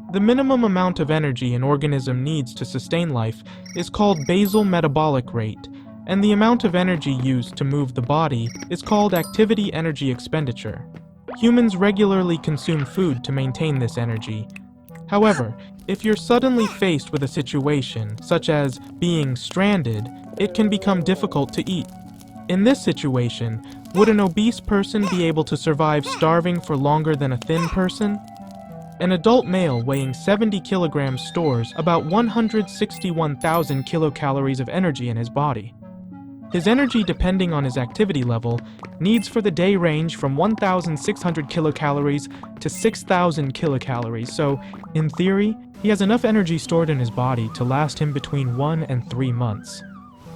The minimum amount of energy an organism needs to sustain life is called basal metabolic rate, and the amount of energy used to move the body is called activity energy expenditure. Humans regularly consume food to maintain this energy. However, if you're suddenly faced with a situation, such as being stranded, it can become difficult to eat. In this situation, would an obese person be able to survive starving for longer than a thin person? An adult male weighing 70 kilograms stores about 161,000 kilocalories of energy in his body. His energy, depending on his activity level, needs for the day range from 1,600 kilocalories to 6,000 kilocalories, so, in theory, he has enough energy stored in his body to last him between 1 and 3 months.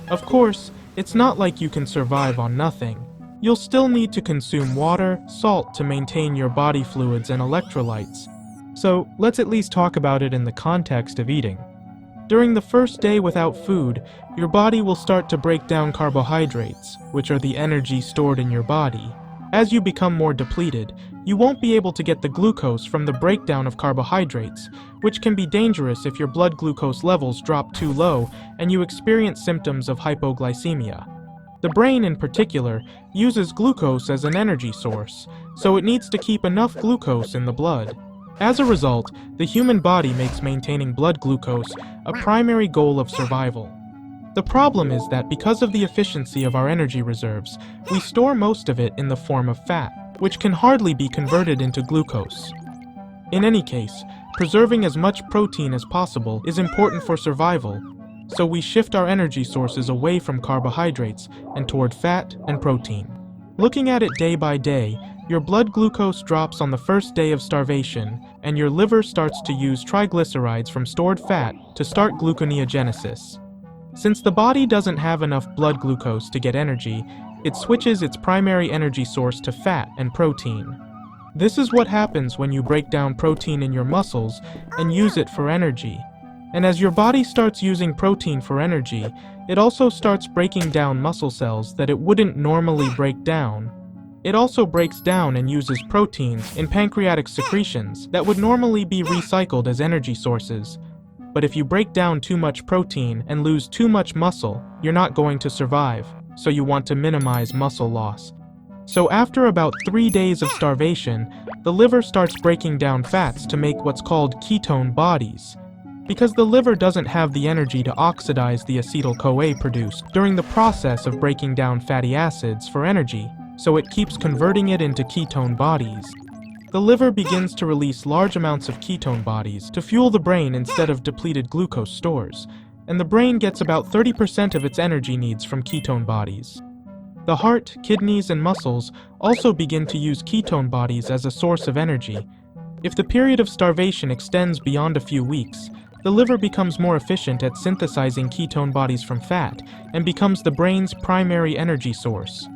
Of course, it's not like you can survive on nothing. You'll still need to consume water, salt to maintain your body fluids and electrolytes. So, let's at least talk about it in the context of eating. During the first day without food, your body will start to break down carbohydrates, which are the energy stored in your body. As you become more depleted, you won't be able to get the glucose from the breakdown of carbohydrates, which can be dangerous if your blood glucose levels drop too low and you experience symptoms of hypoglycemia. The brain, in particular, uses glucose as an energy source, so it needs to keep enough glucose in the blood. As a result, the human body makes maintaining blood glucose a primary goal of survival. The problem is that because of the efficiency of our energy reserves, we store most of it in the form of fat, which can hardly be converted into glucose. In any case, preserving as much protein as possible is important for survival, so we shift our energy sources away from carbohydrates and toward fat and protein. Looking at it day by day, your blood glucose drops on the first day of starvation, and your liver starts to use triglycerides from stored fat to start gluconeogenesis. Since the body doesn't have enough blood glucose to get energy, it switches its primary energy source to fat and protein. This is what happens when you break down protein in your muscles and use it for energy. And as your body starts using protein for energy, it also starts breaking down muscle cells that it wouldn't normally break down. It also breaks down and uses proteins in pancreatic secretions that would normally be recycled as energy sources. But if you break down too much protein and lose too much muscle, you're not going to survive, so you want to minimize muscle loss. So after about 3 days of starvation, the liver starts breaking down fats to make what's called ketone bodies. Because the liver doesn't have the energy to oxidize the acetyl-CoA produced during the process of breaking down fatty acids for energy, so it keeps converting it into ketone bodies. The liver begins to release large amounts of ketone bodies to fuel the brain instead of depleted glucose stores, and the brain gets about 30% of its energy needs from ketone bodies. The heart, kidneys, and muscles also begin to use ketone bodies as a source of energy. If the period of starvation extends beyond a few weeks, the liver becomes more efficient at synthesizing ketone bodies from fat and becomes the brain's primary energy source.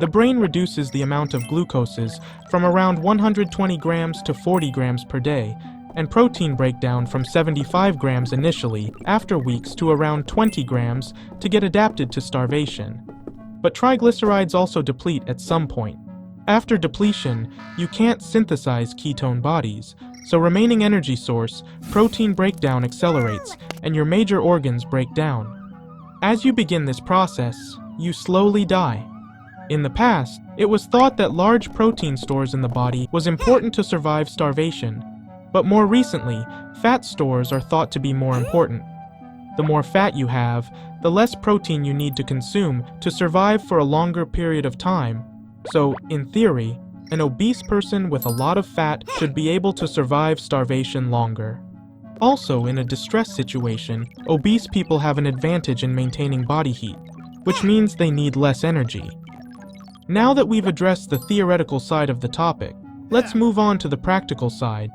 The brain reduces the amount of glucoses from around 120 grams to 40 grams per day, and protein breakdown from 75 grams initially, after weeks, to around 20 grams to get adapted to starvation. But triglycerides also deplete at some point. After depletion, you can't synthesize ketone bodies, so remaining energy source, protein breakdown accelerates, and your major organs break down. As you begin this process, you slowly die. In the past, it was thought that large protein stores in the body was important to survive starvation, but more recently, fat stores are thought to be more important. The more fat you have, the less protein you need to consume to survive for a longer period of time. So, in theory, an obese person with a lot of fat should be able to survive starvation longer. Also, in a distress situation, obese people have an advantage in maintaining body heat, which means they need less energy. Now that we've addressed the theoretical side of the topic, let's move on to the practical side.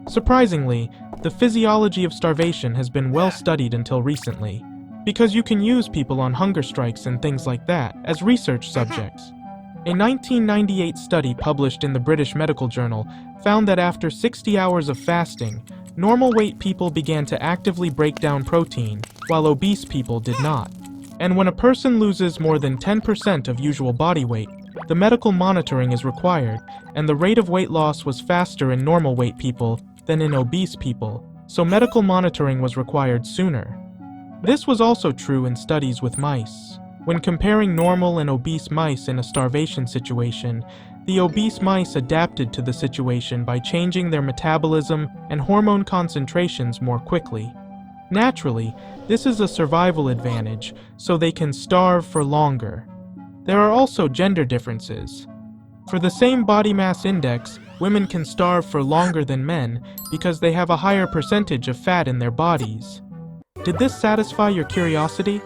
Surprisingly, the physiology of starvation has been well studied until recently, because you can use people on hunger strikes and things like that as research subjects. A 1998 study published in the British Medical Journal found that after 60 hours of fasting, normal weight people began to actively break down protein, while obese people did not. And when a person loses more than 10% of usual body weight, the medical monitoring is required, and the rate of weight loss was faster in normal weight people than in obese people, so medical monitoring was required sooner. This was also true in studies with mice. When comparing normal and obese mice in a starvation situation, the obese mice adapted to the situation by changing their metabolism and hormone concentrations more quickly. Naturally, this is a survival advantage, so they can starve for longer. There are also gender differences. For the same body mass index, women can starve for longer than men because they have a higher percentage of fat in their bodies. Did this satisfy your curiosity?